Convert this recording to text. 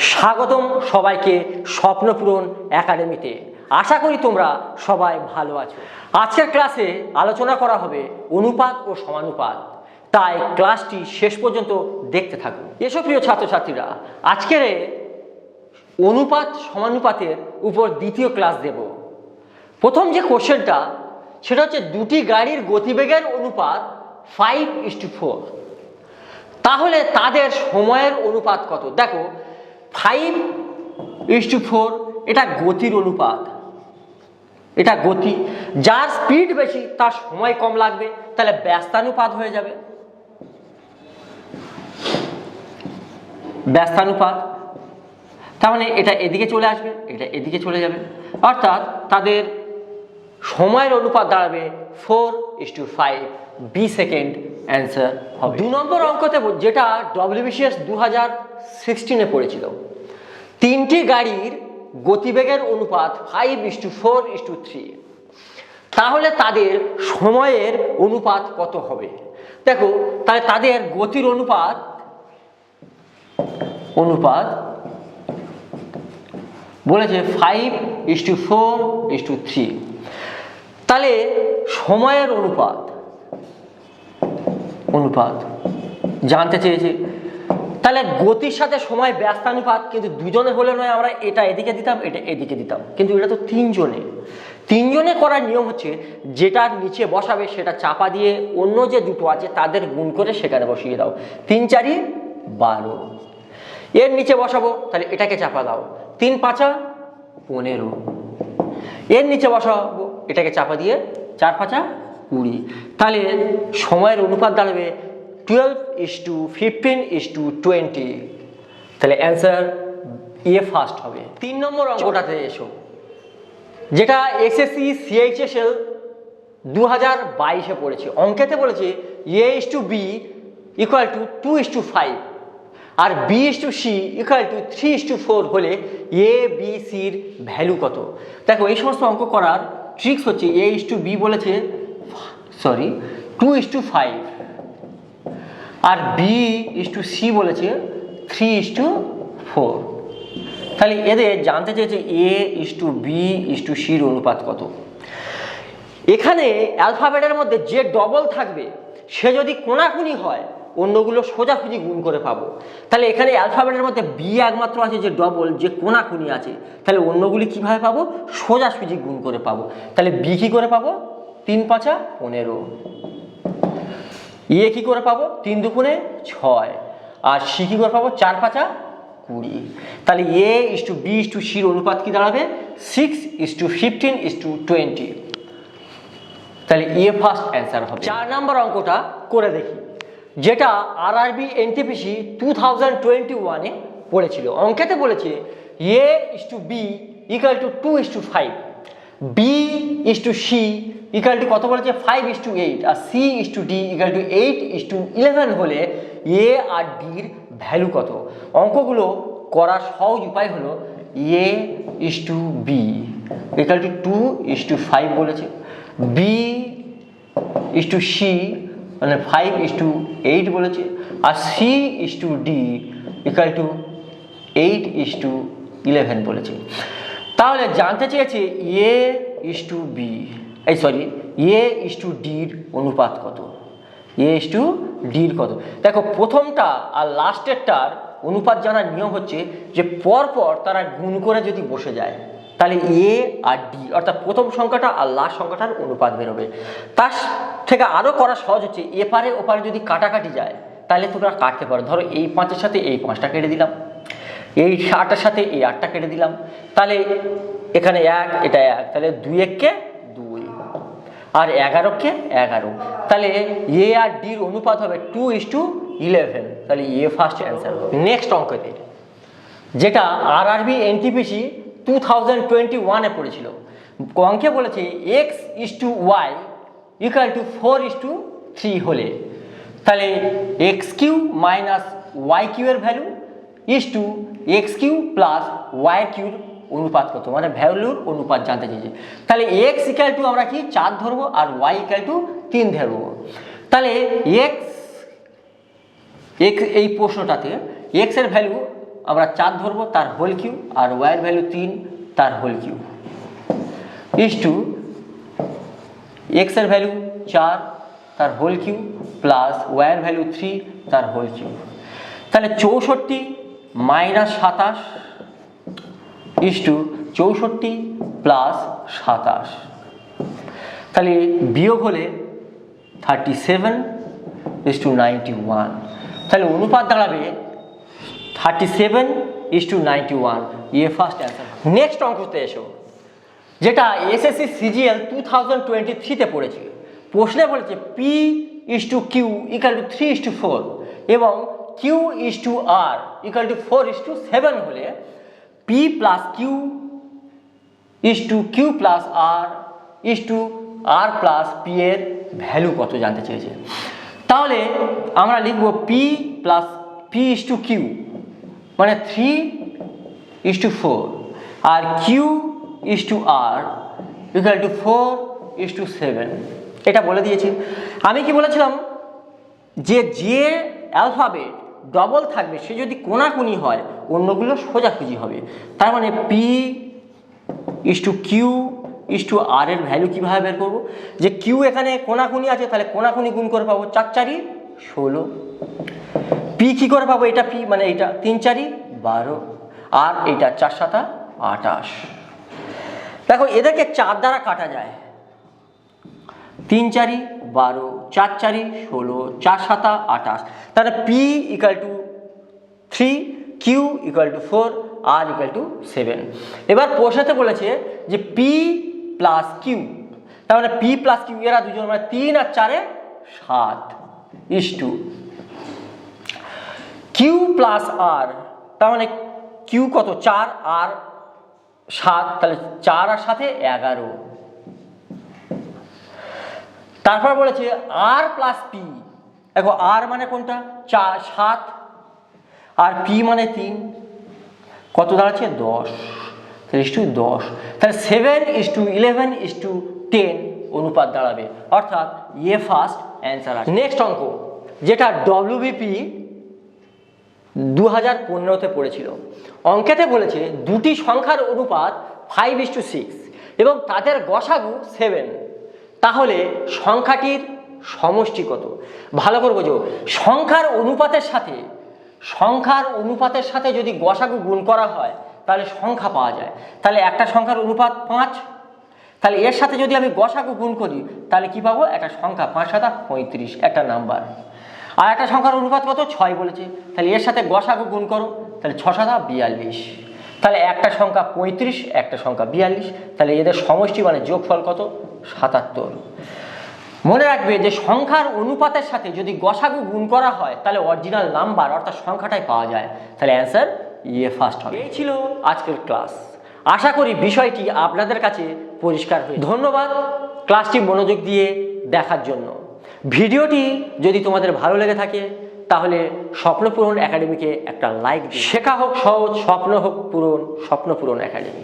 স্বাগতম সবাইকে স্বপ্নপূরণ একাডেমিতে। আশা করি তোমরা সবাই ভালো আছো। আজকের ক্লাসে আলোচনা করা হবে অনুপাত ও সমানুপাত, তাই ক্লাসটি শেষ পর্যন্ত দেখতে থাকুন। এসব প্রিয় ছাত্রছাত্রীরা, আজকের অনুপাত সমানুপাতের উপর দ্বিতীয় ক্লাস দেব। প্রথম যে কোশ্চেনটা সেটা হচ্ছে দুটি গাড়ির গতিবেগের অনুপাত 5:4, তাহলে তাদের সময়ের অনুপাত কত? দেখো 5:4 এটা গতির অনুপাত, এটা গতি। যার স্পিড বেশি তার সময় কম লাগবে, তাহলে ব্যস্তানুপাত হয়ে যাবে। ব্যস্তানুপাত তার মানে এটা এদিকে চলে আসবে, এটা এদিকে চলে যাবে, অর্থাৎ তাদের সময়ের অনুপাত দাঁড়াবে 4:5। বি সেকেন্ড অ্যান্সার হবে। 2 নম্বর অঙ্কতে যেটা WBCS 2016-এ পড়েছিল, তিনটি গাড়ির গতিবেগের অনুপাত 5:4:3, তাহলে তাদের সময়ের অনুপাত কত হবে? দেখো তাহলে তাদের গতির অনুপাত বলেছে 5:4:3, তাহলে সময়ের অনুপাত জানতে চেয়েছে। তাহলে গতির সাথে সময় ব্যস্তানুপাত, কিন্তু দুজনে হলে নয় আমরা এটা এদিকে দিতাম, এটা এদিকে দিতাম, কিন্তু এটা তো তিনজনে করার নিয়ম হচ্ছে যেটার নিচে বসাবে সেটা চাপা দিয়ে অন্য যে দুটো আছে তাদের গুণ করে সেখানে বসিয়ে দাও। 3 4 12, এর নিচে বসাবো, তাহলে এটাকে চাপা দাও, 3 5 15, এর নিচে বসাবো, এটাকে চাপা দিয়ে 4 5 20, তাহলে সময়ের অনুপাত দাঁড়াবে 12:15:20। তাহলে অ্যান্সার এ ফার্স্ট হবে। 3 নম্বর অঙ্কটাতে এসো, যেটা SSC CHSL 2022-এ পড়েছে। অঙ্কেতে বলেছে A:B = 2:5 আর B:C = 3:4 হলে ABCর ভ্যালু কত? দেখো এই সমস্ত অঙ্ক করার ট্রিক্স হচ্ছে A:B বলেছে 2:5 আর B:C বলেছে 3:4, তাহলে এদের জানতে চেয়েছে A:B:C অনুপাত কত। এখানে অ্যালফাবেটের মধ্যে যে ডবল থাকবে সে যদি কোনাকুনি হয় অন্যগুলো সোজাসুজি গুণ করে পাবো। তাহলে এখানে অ্যালফাবেটের মধ্যে বি একমাত্র আছে যে ডবল, যে কোনাকুনি আছে, তাহলে অন্যগুলি কিভাবে পাবো? সোজাসুজি গুণ করে পাবো। তাহলে বি কি করে পাবো? 3 5 15, কি করে পাবো? 3 2 6, আর সি কি করে পাবো? 4 5 20। তাহলে A:B:C অনুপাত কি দাঁড়াবে? 6:15:20। তাহলে এ ফার্স্ট অ্যান্সার হবে। 4 নম্বর অঙ্কটা করে দেখি, যেটা RRB NTPC 2021-এ পড়েছিল। অঙ্কেতে বলেছে A:B = 2:5, B:C = কত বলেছে? 5:8 আর C:D = 8:11 হলে A আর ডির ভ্যালু কত? অঙ্কগুলো করার সহজ উপায় হলো A:B = 2:5 বলেছে, B:C মানে 5:8 বলেছে, আর C:D = 8:11 বলেছে। তাহলে জানতে চেয়েছে A:D অনুপাত কত? A:D কত? দেখো প্রথমটা আর লাস্টেরটার অনুপাত জানার নিয়ম হচ্ছে যে পরপর তারা গুণ করে যদি বসে যায় তাহলে A আর D অর্থাৎ প্রথম সংখ্যাটা আর লাস্ট সংখ্যাটার অনুপাত বেরোবে। তার থেকে আরও করা সহজ হচ্ছে এপারে ওপারে যদি কাটাকাটি যায় তাহলে তোমরা কাটতে পারো। ধরো এই 5-এর সাথে এই 5টা কেটে দিলাম, এই 8-এর সাথে এই 8টা কেটে দিলাম, তাহলে এখানে 1, এটা 1, তাহলে 2 2 আর 11 11, তাহলে A আর ডির অনুপাত হবে 2:11। তাহলে এ ফার্স্ট অ্যান্সার হবে। নেক্সট অঙ্কতে যেটা RRB NTPC 2021-এ পড়েছিল, অঙ্কে বলেছে X:Y = 4:3 হলে তাহলে x³ - y³ এর ভ্যালু x³ + y³ অনুপাত কত? মানে ভ্যালুর অনুপাত জানতে চেয়েছে। তাহলে x = আমরা কি 4 ধরবো আর y = 3 ধরবো। তাহলে x এই প্রশ্নটাতে x এর ভ্যালু আমরা 4 ধরবো, তার হোল কিউব, আর ওয়াইয়ের ভ্যালু 3 তার হোল কিউব, ইস টু এক্সের ভ্যালু 4 তার হোল কিউব প্লাস ওয়াইয়ের ভ্যালু 3 তার হোল কিউব। তাহলে 64 মাইনাস 27 ইস টু 64 প্লাস 27, তাহলে বিয়োগ হলে 37 ইস টু 91, তাহলে অনুপাত দাঁড়াবে 37 ইস টু 91, ইয়ে ফার্স্ট অ্যান্সার। নেক্সট অঙ্কতে এসো, যেটা এসএসসি সিজিএল 2023-তে পড়েছে। প্রশ্নে বলেছে P is to Q equal to 3 is to 4 এবং Q is to R equal to 4 is to 7 হলে P plus Q is to Q plus R is to R plus P এর value কত জানতে চেয়েছে। তাহলে আমরা লিখব P plus P is to Q মানে 3 ইস টু 4 আর Q is to R equal to 4 is to 7, এটা বলে দিয়েছি। আমি কি বলেছিলাম যে যে অ্যালফাবেট ডবল থাকবে সে যদি কোনাকুনি হয় অন্যগুলো সোজাসুজি হবে। তার মানে P is to Q is to R এর ভ্যালু কীভাবে বের করবো, যে কিউ এখানে কোনাকুনি আছে তাহলে কোনাকুনি গুণ করে পাবো 4 4 16, পি কী করে পাবো, এটা পি মানে এটা 3 4 12 আর এইটা 4 7 28। দেখো এদেরকে 4 দ্বারা কাটা যায়, 3 4 12 4 4 16 4 7 28, তাহলে P equal to 3 Q equal to 4 R equal to 7। এবার প্রশ্নতে বলেছে যে পি প্লাস কিউ, তার মানে পি প্লাস কিউ এরা দুজন মানে 3 আর 4 7 ইস টু কিউ প্লাস আর, তার মানে কিউ কত 4 আর 7, তাহলে 4 আর 7 11। তারপর বলেছে আর প্লাস পি, দেখো আর মানে কোনটা 4 7 আর পি মানে 3, কত দাঁড়াচ্ছে 10, তাহলে ইস টু 10, তাহলে 7 ইস টু 11 ইস টু 10 অনুপাত দাঁড়াবে, অর্থাৎ ইয়ে ফার্স্ট অ্যান্সার আছে। নেক্সট অঙ্ক যেটা ডব্লিউবিপি 2015-তে পড়েছিল। অঙ্কেতে বলেছে দুটি সংখ্যার অনুপাত 5 ইস টু 6 এবং তাদের গসাগু 7, তাহলে সংখ্যাটির সমষ্টি কত। ভালো করে বোঝো, সংখ্যার অনুপাতের সাথে যদি গসাগু গুণ করা হয় তাহলে সংখ্যা পাওয়া যায়। তাহলে একটা সংখ্যার অনুপাত 5, তাহলে এর সাথে যদি আমি গসাগু গুণ করি তাহলে কি পাবো, একটা সংখ্যা 5 7 35 একটা নাম্বার। আর একটা সংখ্যার অনুপাত কত 6 বলেছে, তাহলে এর সাথে গসাগু গুণ করো তাহলে 6 7 42, তাহলে একটা সংখ্যা 35 একটা সংখ্যা 42, তাহলে এদের সমষ্টি মানে যোগফল কত 77। মনে রাখবে যে সংখ্যার অনুপাতের সাথে যদি গসাগু গুণ করা হয় তাহলে অরিজিনাল নাম্বার অর্থাৎ সংখ্যাটাই পাওয়া যায়, তাহলে অ্যান্সার ইয়ে ফার্স্ট হবে। এই ছিল আজকের ক্লাস, আশা করি বিষয়টি আপনাদের কাছে পরিষ্কার হয়েছে। ধন্যবাদ ক্লাসটি মনোযোগ দিয়ে দেখার জন্য। ভিডিওটি যদি তোমাদের ভালো লেগে থাকে তাহলে স্বপ্নপূরণ একাডেমিকে একটা লাইক দিন। শেখা হোক সহজ, স্বপ্ন হোক পূরণ, স্বপ্নপূরণ একাডেমি।